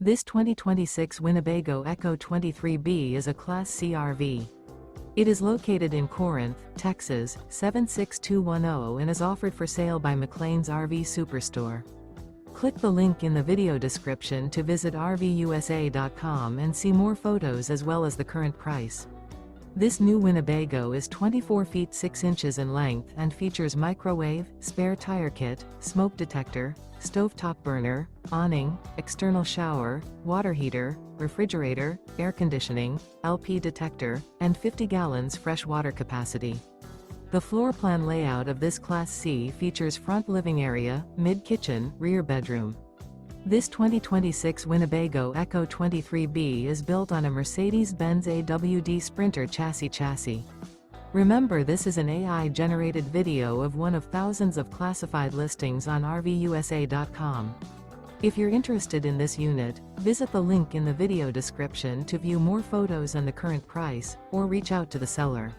This 2026 Winnebago Ekko 23B is a Class C RV. It is located in Corinth, Texas, 76210 and is offered for sale by McClain's RV Superstore. Click the link in the video description to visit RVUSA.com and see more photos as well as the current price. This new Winnebago is 24 feet 6 inches in length and features microwave, spare tire kit, smoke detector, stovetop burner, awning, external shower, water heater, refrigerator, air conditioning, LP detector, and 50 gallons fresh water capacity. The floor plan layout of this Class C features front living area, mid-kitchen, rear bedroom. This 2026 Winnebago Ekko 23B is built on a Mercedes-Benz AWD Sprinter Chassis. Remember, this is an AI-generated video of one of thousands of classified listings on RVUSA.com. If you're interested in this unit, visit the link in the video description to view more photos and the current price, or reach out to the seller.